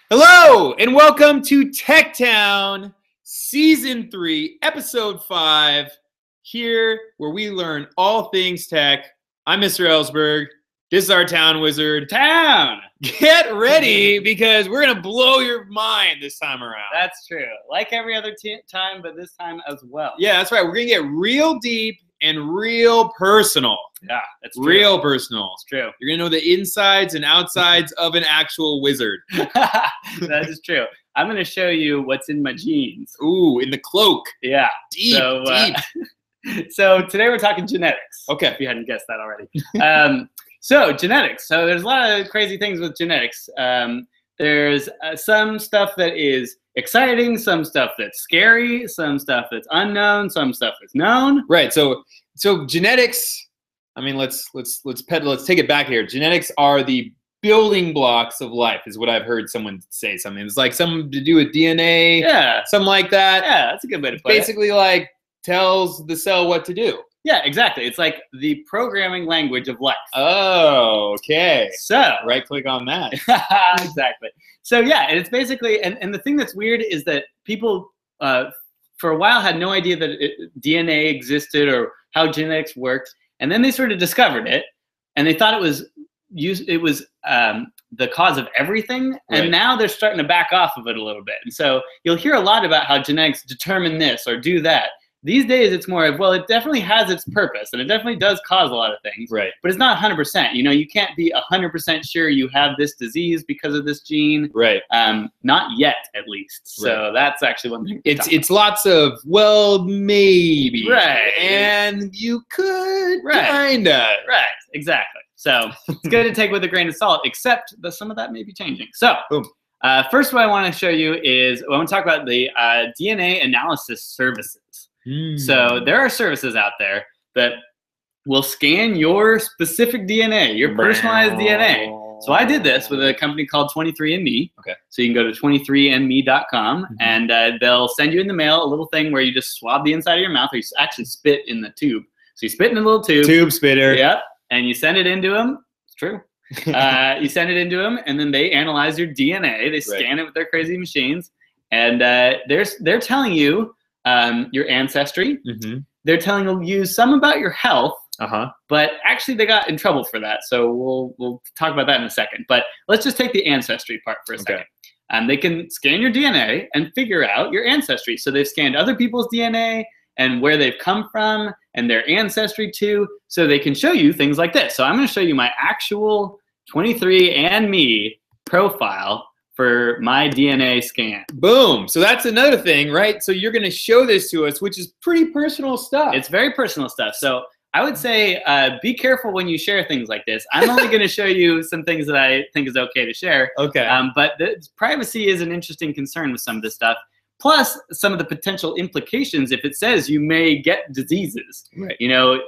Hello and welcome to Tech Town Season 3, Episode 5, here where we learn all things tech. I'm Mr. Ellsberg. This is our town wizard. Town! Get ready because we're going to blow your mind this time around. That's true. Like every other time, but this time as well. Yeah, that's right. We're going to get real deep and real personal. Yeah, that's true. Real personal. It's true. You're going to know the insides and outsides of an actual wizard. That is true. I'm going to show you what's in my jeans. Ooh, in the cloak. Yeah. Deep, deep. So today we're talking genetics. Okay. If you hadn't guessed that already. So genetics. So there's a lot of crazy things with genetics. There's some stuff that is exciting, some stuff that's scary, some stuff that's unknown, some stuff that's known. Right. So genetics. I mean, let's take it back here. Genetics are the building blocks of life, is what I've heard someone say. Something it's like something to do with DNA. Yeah. Something like that. Yeah, that's a good way to put it. Basically, like tells the cell what to do. Yeah, exactly. It's like the programming language of life. Oh, okay. So right click on that. Exactly. So yeah, it's basically, and the thing that's weird is that people for a while had no idea that DNA existed or how genetics worked, and then they sort of discovered it, and they thought it was the cause of everything, and right. Now they're starting to back off of it a little bit. And so you'll hear a lot about how genetics determine this or do that. These days, it's more of, well, it definitely has its purpose, and it definitely does cause a lot of things. Right. But it's not 100%. You know, you can't be 100% sure you have this disease because of this gene. Right. Not yet, at least. So right. That's actually one thing. It's lots of, well, maybe. Right. And you could right. Kinda. Right. Exactly. So it's good to take with a grain of salt, except that some of that may be changing. So first, what I want to show you is I want to talk about the DNA analysis services. So there are services out there that will scan your specific DNA, your personalized DNA. So I did this with a company called 23andMe. Okay. So you can go to 23andme.com and they'll send you in the mail a little thing where you just swab the inside of your mouth, or you actually spit in the tube. So you spit in a little tube. Tube spitter. Yep. And you send it into them. It's true. You send it into them, and then they analyze your DNA. They scan it with their crazy machines, and they're telling you your ancestry. They're telling you some about your health. But actually, they got in trouble for that. So we'll talk about that in a second. But let's just take the ancestry part for a second. They can scan your DNA and figure out your ancestry. So they've scanned other people's DNA and where they've come from and their ancestry too, so they can show you things like this. So I'm going to show you my actual 23andMe profile for my DNA scan. Boom. So that's another thing, right? So you're going to show this to us, which is pretty personal stuff. It's very personal stuff. So I would say be careful when you share things like this. I'm only going to show you some things that I think is okay to share. Okay. But privacy is an interesting concern with some of this stuff. Plus, some of the potential implications if it says you may get diseases. Right. You know,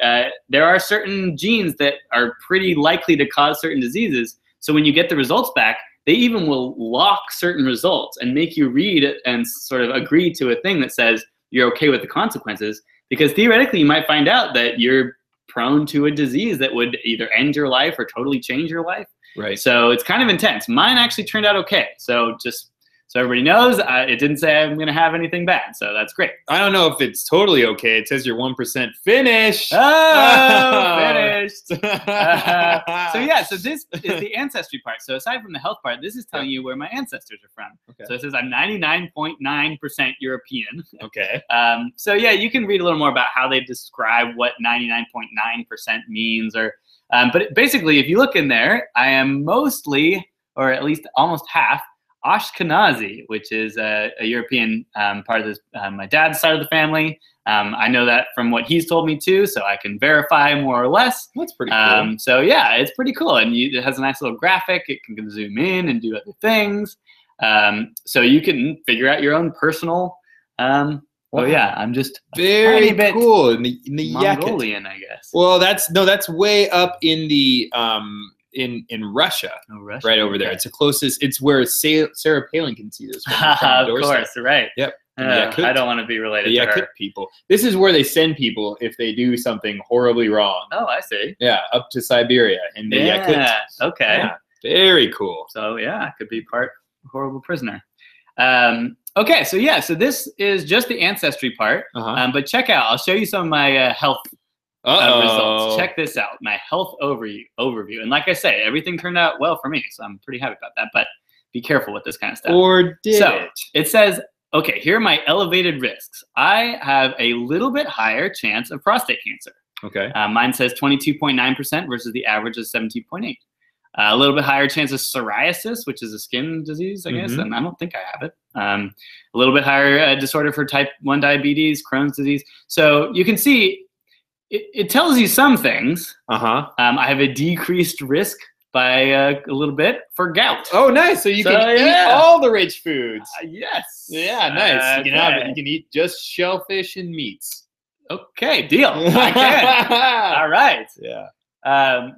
there are certain genes that are pretty likely to cause certain diseases. So when you get the results back, they even will lock certain results and make you read it and sort of agree to a thing that says you're okay with the consequences. Because theoretically, you might find out that you're prone to a disease that would either end your life or totally change your life. Right. So it's kind of intense. Mine actually turned out okay. So just so everybody knows, it didn't say I'm going to have anything bad. So that's great. I don't know if it's totally okay. It says you're 1% finished. Oh, finished. So yeah, so this is the ancestry part. So aside from the health part, this is telling you where my ancestors are from. Okay. So it says I'm 99.9% European. Okay. So yeah, you can read a little more about how they describe what 99.9% means. But basically, if you look in there, I am mostly, or at least almost half, Ashkenazi, which is a European part of this, my dad's side of the family. I know that from what he's told me too, so I can verify more or less. That's pretty cool. So yeah, it's pretty cool, and it has a nice little graphic. It can zoom in and do other things. So you can figure out your own personal. Oh yeah, I'm just very cool. In the Mongolian, I guess. Well, that's way up in the in Russia, right over there. It's the closest. It's where Sarah Palin can see this. Of course, right. Yep. I don't want to be related to her. People. This is where they send people if they do something horribly wrong. Oh, I see. Yeah, up to Siberia in the Yakut. Okay. Yeah, very cool. So yeah, it could be part horrible prisoner. Okay, so this is just the ancestry part. But check out, I'll show you some of my health results. Check this out, my health overview. And like I say, everything turned out well for me, so I'm pretty happy about that. But be careful with this kind of stuff. Or did it? It says, okay, here are my elevated risks. I have a little bit higher chance of prostate cancer. Okay. Mine says 22.9% versus the average is 17.8. A little bit higher chance of psoriasis, which is a skin disease, I guess, and I don't think I have it. A little bit higher disorder for type 1 diabetes, Crohn's disease. So you can see it tells you some things. I have a decreased risk by a little bit for gout. Oh, nice. So you can eat all the rich foods. Yes. Yeah, nice. You can have it. You can eat just shellfish and meats. Okay, deal. I can. All right. Yeah.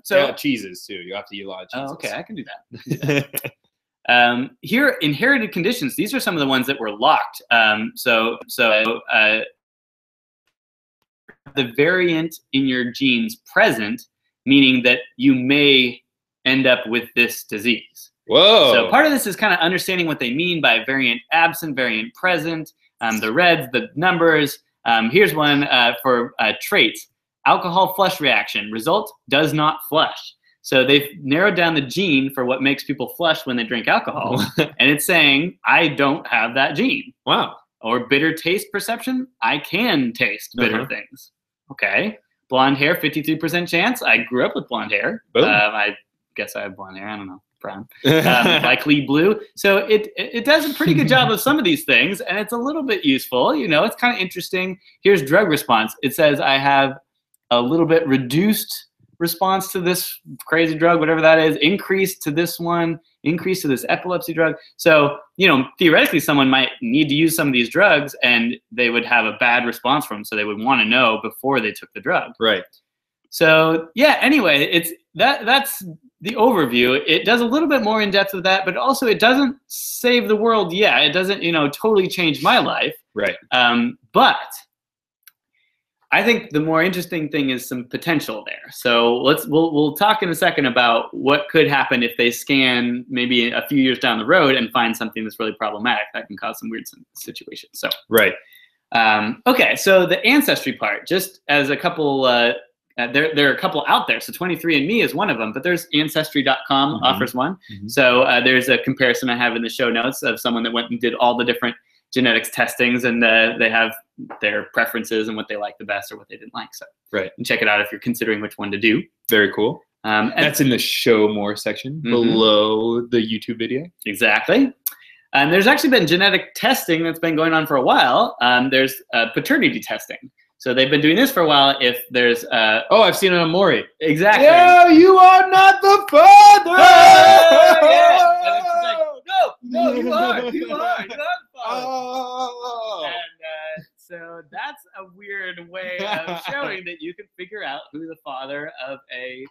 So cheeses too. You have to eat a lot of cheeses. Oh, okay, I can do that. Here, inherited conditions. These are some of the ones that were locked. The variant in your genes present, meaning that you may end up with this disease. Whoa. So part of this is kind of understanding what they mean by variant absent, variant present, the reds, the numbers. Here's one for traits. Alcohol flush reaction. Result, does not flush. So they've narrowed down the gene for what makes people flush when they drink alcohol. And it's saying, I don't have that gene. Wow. Or bitter taste perception. I can taste bitter things. Okay. Blonde hair, 53% chance. I grew up with blonde hair. I guess I have blonde hair. I don't know. Brown. Likely blue. So it does a pretty good job of some of these things. And it's a little bit useful. You know, it's kind of interesting. Here's drug response. It says I have a little bit reduced response to this crazy drug, whatever that is, increased to this one, increased to this epilepsy drug. So, you know, theoretically someone might need to use some of these drugs and they would have a bad response from them. So they would want to know before they took the drug. Right. So yeah, anyway, that's the overview. It does a little bit more in depth of that, but also it doesn't save the world. Yeah, it doesn't, you know, totally change my life. Right. But I think the more interesting thing is some potential there. So we'll talk in a second about what could happen if they scan maybe a few years down the road and find something that's really problematic that can cause some weird situations. So right. Okay, so the ancestry part, just as a couple, there are a couple out there. So 23andMe is one of them, but there's Ancestry.com offers one. So there's a comparison I have in the show notes of someone that went and did all the different genetics testings, and they have their preferences and what they like the best or what they didn't like. So right, and check it out if you're considering which one to do. Very cool. And that's in the show more section below the YouTube video. Exactly. And there's actually been genetic testing that's been going on for a while. There's paternity testing. So they've been doing this for a while. If there's oh, I've seen it on Maury. Exactly. No, you are not the father. No, you are. You are. You're not the father. And so that's a weird way of showing that you can figure out who the father of a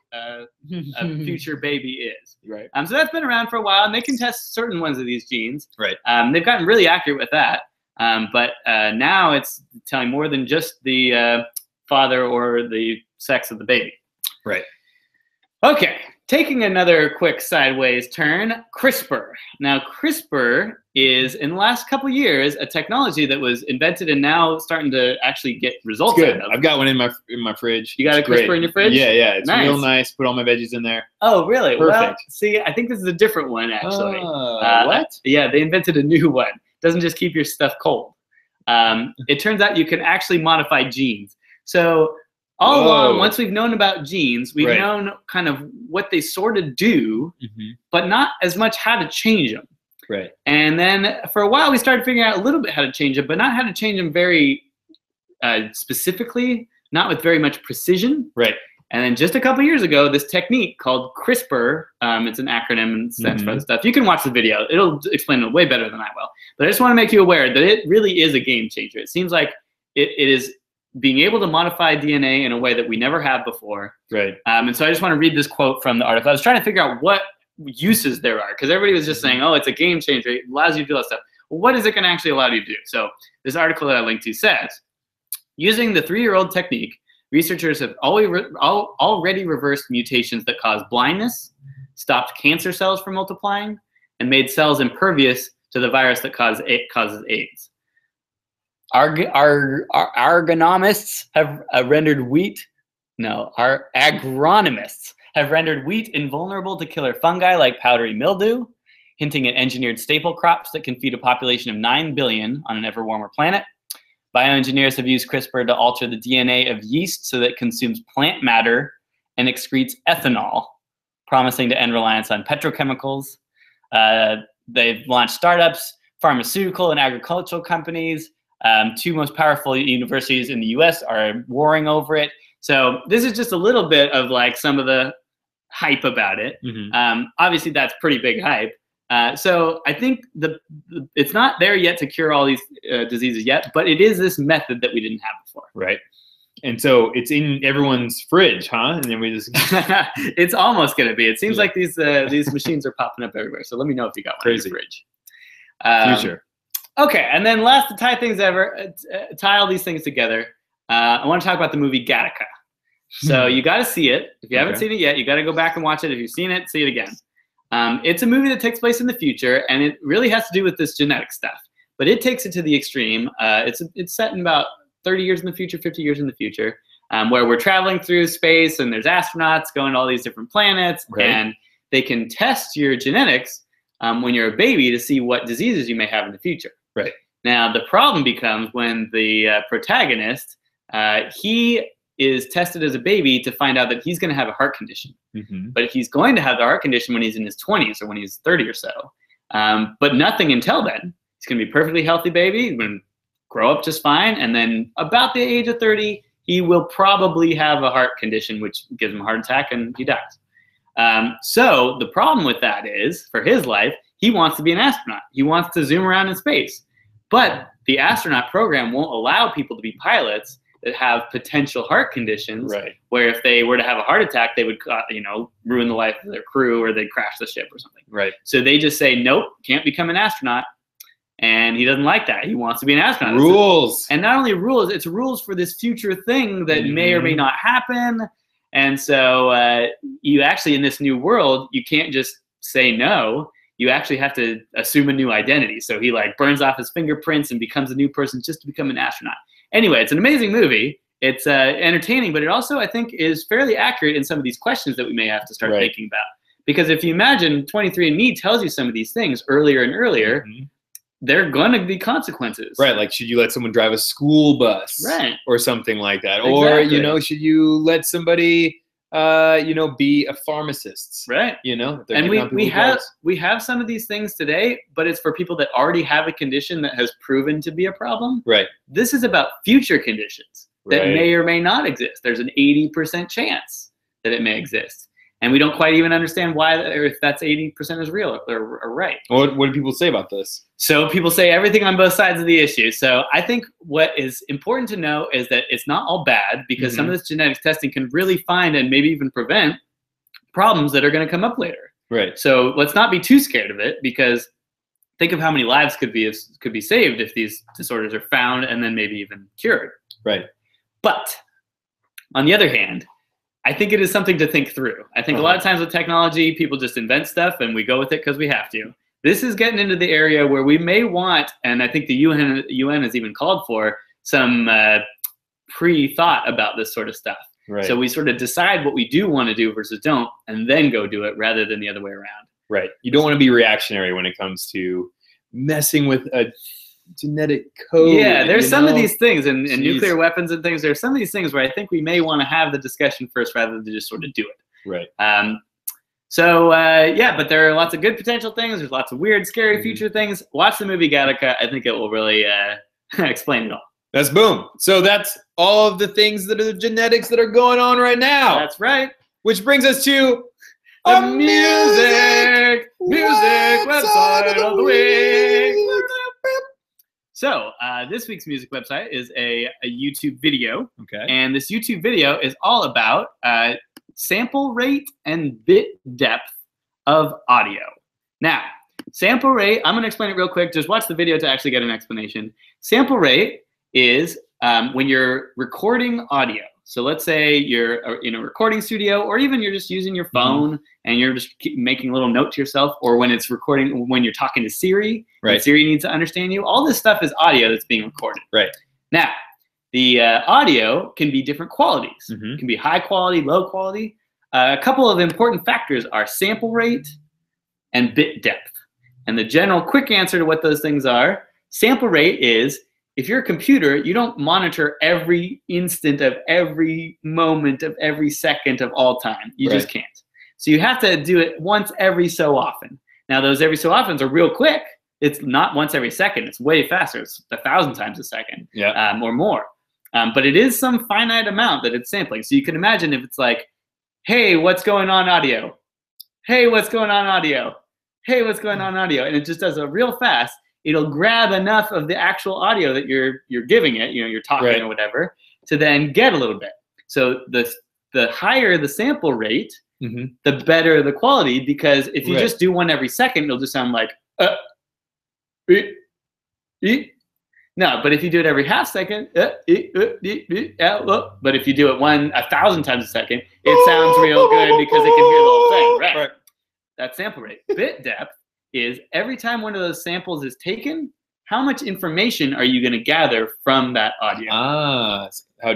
future baby is. Right. So that's been around for a while, and they can test certain ones of these genes. Right. They've gotten really accurate with that. But now it's telling more than just the father or the sex of the baby. Right. Okay, taking another quick sideways turn, CRISPR. Now, CRISPR is, in the last couple years, a technology that was invented and now starting to actually get results. It's good. Out of. I've got one in my fridge. You got a CRISPR in your fridge? Yeah, yeah. It's nice. Real nice. Put all my veggies in there. Oh, really? Perfect. Well, see, I think this is a different one, actually. What? Yeah, they invented a new one. Doesn't just keep your stuff cold. It turns out you can actually modify genes. So all along, once we've known about genes, we've known kind of what they sort of do, but not as much how to change them. Right. And then for a while, we started figuring out a little bit how to change them, but not how to change them very specifically, not with very much precision. Right. And then just a couple years ago, this technique called CRISPR, it's an acronym and stands for other stuff. You can watch the video. It'll explain it way better than I will. But I just want to make you aware that it really is a game changer. It seems like it is being able to modify DNA in a way that we never have before. Right. And so I just want to read this quote from the article. I was trying to figure out what uses there are, because everybody was just saying, oh, it's a game changer. It allows you to do that stuff. Well, what is it going to actually allow you to do? So this article that I linked to says, using the 3-year-old technique, researchers have already reversed mutations that cause blindness, stopped cancer cells from multiplying, and made cells impervious to the virus that causes AIDS. Our agronomists have rendered wheat invulnerable to killer fungi like powdery mildew, hinting at engineered staple crops that can feed a population of 9 billion on an ever warmer planet. Bioengineers have used CRISPR to alter the DNA of yeast so that it consumes plant matter and excretes ethanol, promising to end reliance on petrochemicals. They've launched startups, pharmaceutical and agricultural companies. Two most powerful universities in the US are warring over it. So this is just a little bit of like some of the hype about it. Obviously, that's pretty big hype. So I think it's not there yet to cure all these diseases yet, but it is this method that we didn't have before. Right. And so it's in everyone's fridge, huh? And then we just it's almost going to be. It seems like these machines are popping up everywhere. So let me know if you got one in your fridge. Future. Okay, and then last to tie all these things together, I want to talk about the movie Gattaca. So you got to see it. If you haven't seen it yet, you got to go back and watch it. If you've seen it, see it again. It's a movie that takes place in the future, and it really has to do with this genetic stuff. But it takes it to the extreme. It's set in about 30 years in the future, 50 years in the future, where we're traveling through space, and there's astronauts going to all these different planets, and they can test your genetics when you're a baby to see what diseases you may have in the future. Right. Now, the problem becomes when the protagonist, he is tested as a baby to find out that he's going to have a heart condition. But he's going to have the heart condition when he's in his 20s or when he's 30 or so. But nothing until then. He's going to be a perfectly healthy baby. He's going to grow up just fine. And then about the age of 30, he will probably have a heart condition, which gives him a heart attack and he dies. So the problem with that is, for his life, he wants to be an astronaut. He wants to zoom around in space. But the astronaut program won't allow people to be pilots that have potential heart conditions, where if they were to have a heart attack, they would, ruin the life of their crew or they'd crash the ship or something. Right. So they just say, nope, can't become an astronaut. And he doesn't like that. He wants to be an astronaut. Rules. And not only rules, it's rules for this future thing that may or may not happen. And so you actually, in this new world, you can't just say no. You actually have to assume a new identity. So he like burns off his fingerprints and becomes a new person just to become an astronaut. Anyway, it's an amazing movie. It's entertaining, but it also, I think, is fairly accurate in some of these questions that we may have to start thinking about. Because if you imagine 23andMe tells you some of these things earlier and earlier, there are going to be consequences. Right, like should you let someone drive a school bus? Right. Or something like that. Exactly. Or, should you let somebody, be a pharmacist? Right. And we have some of these things today, but it's for people that already have a condition that has proven to be a problem. Right. This is about future conditions that may or may not exist. There's an 80% chance that it may exist. And we don't quite even understand why, or if that's 80% is real or right. What do people say about this? So people say everything on both sides of the issue. So I think what is important to know is that it's not all bad, because some of this genetics testing can really find and maybe even prevent problems that are going to come up later. Right. So let's not be too scared of it, because think of how many lives could be saved if these disorders are found and then maybe even cured. Right. But on the other hand, I think it is something to think through. I think a lot of times with technology, people just invent stuff and we go with it because we have to. This is getting into the area where we may want, and I think the UN has even called for, some pre-thought about this sort of stuff. Right. So we sort of decide what we do want to do versus don't, and then go do it rather than the other way around. Right. You don't want to be reactionary when it comes to messing with a genetic code. Yeah, there's some of these things, and nuclear weapons and things. There's some of these things where I think we may want to have the discussion first rather than just sort of do it. Right. But there are lots of good potential things. There's lots of weird, scary future things. Watch the movie Gattaca. I think it will really explain it all. That's boom. So that's all of the things that are the genetics that are going on right now. That's right. Which brings us to the music website of the week. So this week's music website is a YouTube video. Okay. And this YouTube video is all about sample rate and bit depth of audio. Now, sample rate, I'm going to explain it real quick. Just watch the video to actually get an explanation. Sample rate is when you're recording audio. So let's say you're in a recording studio, or even you're just using your phone and you're just making a little note to yourself, or when it's recording, when you're talking to Siri, and Siri needs to understand you. All this stuff is audio that's being recorded. Right. Now, the audio can be different qualities. It can be high quality, low quality. A couple of important factors are sample rate and bit depth. And the general quick answer to what those things are, sample rate is, if you're a computer, you don't monitor every instant of every moment of every second of all time. You just can't. So you have to do it once every so often. Now, those every so often are real quick. It's not once every second. It's way faster. It's 1,000 times a second or more. But it is some finite amount that it's sampling. So you can imagine if it's like, hey, what's going on audio? Hey, what's going on audio? Hey, what's going on audio? And it just does it real fast. It'll grab enough of the actual audio that you're giving it, you're talking or whatever, to then get a little bit. So the higher the sample rate, the better the quality, because if you just do one every second, it'll just sound like, no, but if you do it every half second, but if you do it 1,000 times a second, it sounds real good because it can hear the whole thing, right? That's sample rate. Bit depth is every time one of those samples is taken, how much information are you going to gather from that audio? How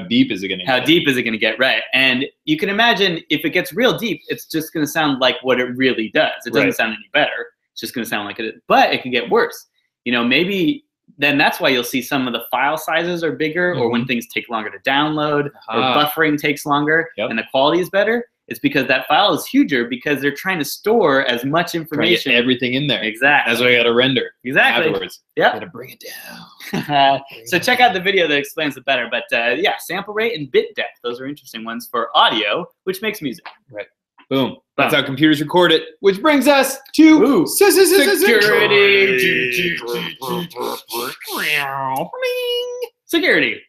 deep is it going to get? How deep is it going to get, right? And you can imagine if it gets real deep, it's just going to sound like what it really does. It doesn't sound any better. It's just going to sound like it is. But it can get worse. Maybe then that's why you'll see some of the file sizes are bigger, or when things take longer to download, or buffering takes longer, and the quality is better. It's because that file is huger because they're trying to store as much information. Get everything in there. Exactly. That's why you got to render. Exactly. Afterwards. Yeah. Got to bring it down. So check out the video that explains it better. But yeah, sample rate and bit depth. Those are interesting ones for audio, which makes music. Right. Boom. That's how computers record it. Which brings us to security. Security.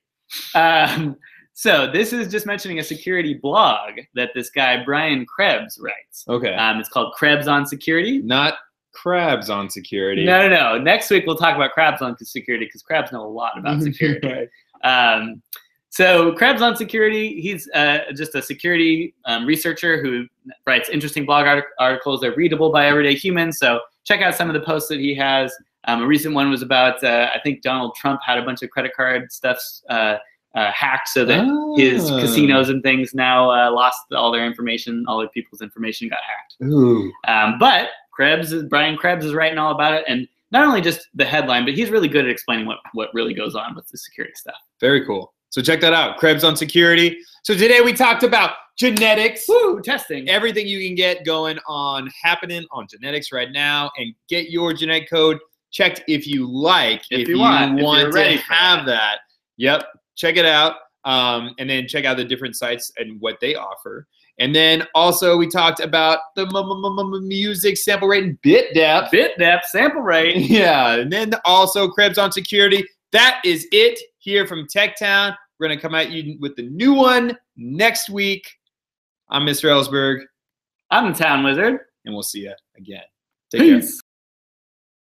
So this is just mentioning a security blog that this guy, Brian Krebs, writes. Okay. It's called Krebs on Security. Not Crabs on Security. No. Next week we'll talk about Krebs on Security because Krebs know a lot about security. So Krebs on Security, he's just a security researcher who writes interesting blog articles. They're readable by everyday humans. So check out some of the posts that he has. A recent one was about, I think Donald Trump had a bunch of credit card stuff hacked so that his casinos and things now lost all their information. All the people's information got hacked. Ooh. But Brian Krebs is writing all about it. And not only just the headline, but he's really good at explaining what really goes on with the security stuff. Very cool. So check that out, Krebs on Security. So today we talked about genetics. Woo, testing. Everything you can get happening on genetics right now, and get your genetic code checked if you like. If you want to have that. Yep. Check it out. And then check out the different sites and what they offer. And then also we talked about the music sample rate and bit depth. Bit depth, sample rate. Yeah. And then also Krebs on Security. That is it here from Tech Town. We're going to come at you with the new one next week. I'm Mr. Ellsberg. I'm the Town Wizard. And we'll see you again. Take care.